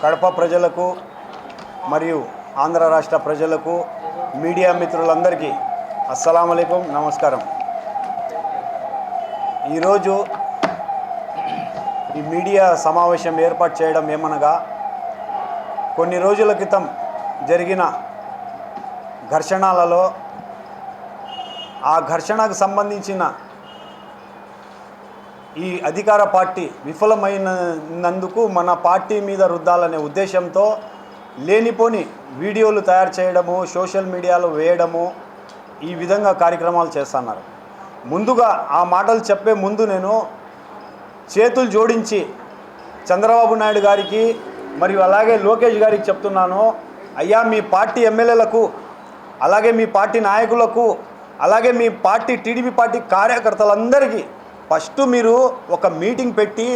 కడప ప్రజలకు మరియు ఆంధ్ర రాష్ట్ర ప్రజలకు మీడియా మిత్రులందరికీ అస్సలాము అలైకుం, నమస్కారం. ఈరోజు ఈ మీడియా సమావేశం ఏర్పాటు చేయడం ఏమనగా, కొన్ని రోజుల క్రితం జరిగిన ఘర్షణలలో ఆ ఘర్షణకు సంబంధించిన ఈ అధికార పార్టీ విఫలమైనందుకు మన పార్టీ మీద రుద్దాలనే ఉద్దేశంతో లేనిపోని వీడియోలు తయారు చేయడము, సోషల్ మీడియాలో వేయడము, ఈ విధంగా కార్యక్రమాలు చేస్తున్నారు. ముందుగా ఆ మాటలు చెప్పే ముందు నేను చేతులు జోడించి చంద్రబాబు నాయుడు గారికి మరియు అలాగే లోకేష్ గారికి చెప్తున్నాను, అయ్యా మీ పార్టీ ఎమ్మెల్యేలకు, అలాగే మీ పార్టీ నాయకులకు, అలాగే మీ పార్టీ టీడీపీ పార్టీ కార్యకర్తలందరికీ ఫస్ట్ మీరు ఒక మీటింగ్ పెట్టి,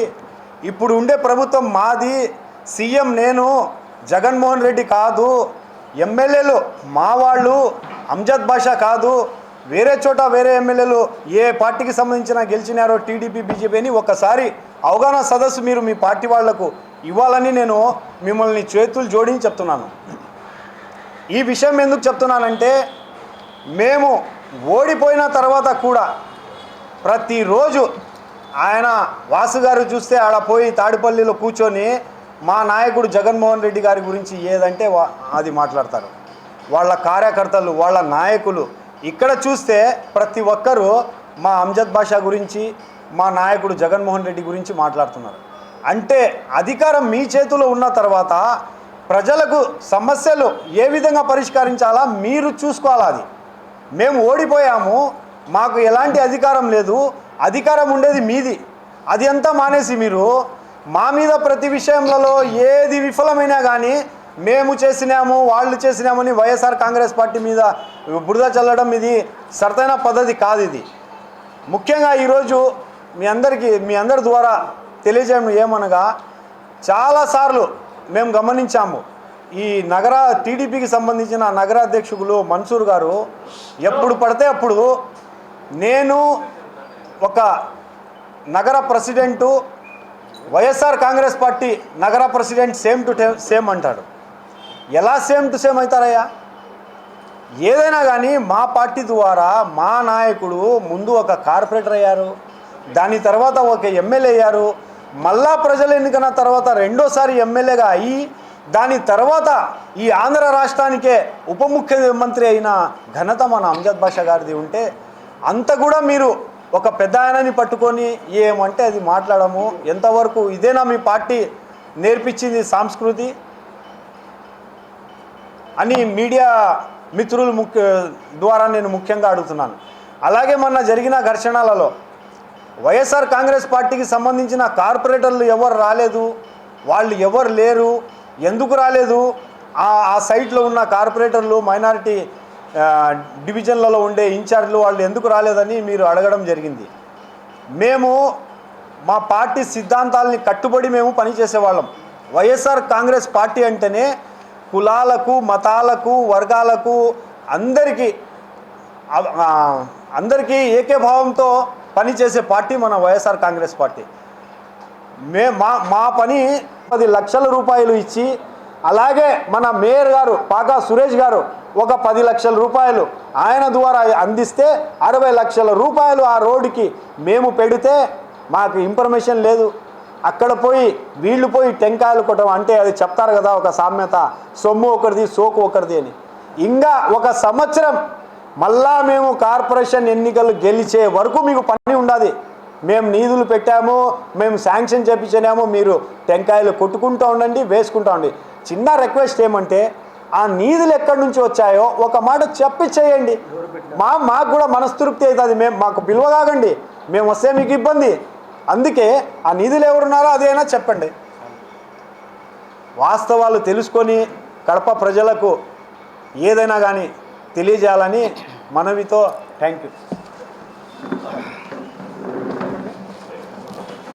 ఇప్పుడు ఉండే ప్రభుత్వం మాది, సీఎం నేను, జగన్మోహన్ రెడ్డి కాదు, ఎమ్మెల్యేలు మా వాళ్ళు, అంజద్ బాషా కాదు, వేరే చోట వేరే ఎమ్మెల్యేలు ఏ పార్టీకి సంబంధించిన గెలిచినారో టీడీపీ బీజేపీ అని ఒకసారి అవగాహన సదస్సు మీరు మీ పార్టీ వాళ్లకు ఇవ్వాలని నేను మిమ్మల్ని చేతులు జోడించి చెప్తున్నాను. ఈ విషయం ఎందుకు చెప్తున్నానంటే, మేము ఓడిపోయిన తర్వాత కూడా ప్రతిరోజు ఆయన వాసు గారు చూస్తే ఆడ పోయి తాడిపల్లిలో కూర్చొని మా నాయకుడు జగన్మోహన్ రెడ్డి గారి గురించి ఏదంటే అది మాట్లాడతారు. వాళ్ళ కార్యకర్తలు, వాళ్ళ నాయకులు ఇక్కడ చూస్తే ప్రతి ఒక్కరూ మా అంజద్ బాషా గురించి, మా నాయకుడు జగన్మోహన్ రెడ్డి గురించి మాట్లాడుతున్నారు. అంటే అధికారం మీ చేతిలో ఉన్న తర్వాత ప్రజలకు సమస్యలు ఏ విధంగా పరిష్కరించాలా మీరు చూసుకోవాలి. అది మేము ఓడిపోయాము, మాకు ఎలాంటి అధికారం లేదు, అధికారం ఉండేది మీది, అది అంతా మానేసి మీరు మా మీద ప్రతి విషయంలో ఏది విఫలమైనా కానీ మేము చేసినాము, వాళ్ళు చేసినామని వైఎస్ఆర్ కాంగ్రెస్ పార్టీ మీద బురద చల్లడం ఇది సరైన పద్ధతి కాదు. ఇది ముఖ్యంగా ఈరోజు మీ అందరి ద్వారా తెలియజేయడం ఏమనగా, చాలాసార్లు మేము గమనించాము, ఈ నగర టీడీపీకి సంబంధించిన నగర అధ్యక్షులు మన్సూర్ గారు ఎప్పుడు పడితే అప్పుడు నేను ఒక నగర ప్రెసిడెంటు, వైఎస్ఆర్ కాంగ్రెస్ పార్టీ నగర ప్రెసిడెంట్ సేమ్ టు సేమ్ అంటాడు. ఎలా సేమ్ టు సేమ్ అవుతారయ్యా? ఏదైనా కానీ మా పార్టీ ద్వారా మా నాయకుడు ముందు ఒక కార్పొరేటర్ అయ్యారు, దాని తర్వాత ఒక ఎమ్మెల్యే అయ్యారు, మళ్ళా ప్రజలు ఎన్నికైన తర్వాత రెండోసారి ఎమ్మెల్యేగా అయ్యి, దాని తర్వాత ఈ ఆంధ్ర రాష్ట్రానికే ఉప ముఖ్యమంత్రి అయిన ఘనత మన అంజద్ బాషా గారిది ఉంటే, అంత కూడా మీరు ఒక పెద్ద ఆయనని పట్టుకొని ఏమంటే అది మాట్లాడము ఎంతవరకు? ఇదేనా మీ పార్టీ నేర్పించింది సంస్కృతి అని మీడియా మిత్రులు ద్వారా నేను ముఖ్యంగా అడుగుతున్నాను. అలాగే మొన్న జరిగిన ఘర్షణలలో వైఎస్ఆర్ కాంగ్రెస్ పార్టీకి సంబంధించిన కార్పొరేటర్లు ఎవరు రాలేదు, వాళ్ళు ఎవరు లేరు, ఎందుకు రాలేదు, ఆ సైట్లో ఉన్న కార్పొరేటర్లు, మైనారిటీ డివిజన్లలో ఉండే ఇన్ఛార్జ్లు వాళ్ళు ఎందుకు రాలేదని మీరు అడగడం జరిగింది. మేము మా పార్టీ సిద్ధాంతాలని కట్టుబడి మేము పనిచేసేవాళ్ళం. వైఎస్ఆర్ కాంగ్రెస్ పార్టీ అంటేనే కులాలకు, మతాలకు, వర్గాలకు అందరికీ ఏకీభావంతో పనిచేసే పార్టీ మన వైఎస్ఆర్ కాంగ్రెస్ పార్టీ. మా పని 10 లక్షల రూపాయలు ఇచ్చి, అలాగే మన మేయర్ గారు పాకా సురేష్ గారు ఒక 10 లక్షల రూపాయలు ఆయన ద్వారా అందిస్తే 60 లక్షల రూపాయలు ఆ రోడ్డుకి మేము పెడితే మాకు ఇన్ఫర్మేషన్ లేదు. అక్కడ పోయి వీళ్ళు పోయి టెంకాయలు కొట్టడం అంటే అది చెప్తారు కదా ఒక సామెత, సొమ్ము ఒకరిది సోకు ఒకరిది అని. ఇంకా 1 సంవత్సరం మళ్ళా మేము కార్పొరేషన్ ఎన్నికలు గెలిచే వరకు మీకు పని ఉండదు. మేము నిధులు పెట్టాము, మేము శాంక్షన్ చేయించాము, మీరు టెంకాయలు కొట్టుకుంటూ ఉండండి, వేసుకుంటూ ఉండండి. చిన్న రిక్వెస్ట్ ఏమంటే, ఆ నిధులు ఎక్కడి నుంచి వచ్చాయో ఒక మాట చెప్పి చేయండి. మాకు కూడా మనస్తృప్తి అవుతుంది. మాకు పిలువగాకండి, మేము వస్తే మీకు ఇబ్బంది. అందుకే ఆ నిధులు ఎవరున్నారో అదేనా చెప్పండి. వాస్తవాలు తెలుసుకొని కడప ప్రజలకు ఏదైనా కానీ తెలియజేయాలని మనవితో. Thank you.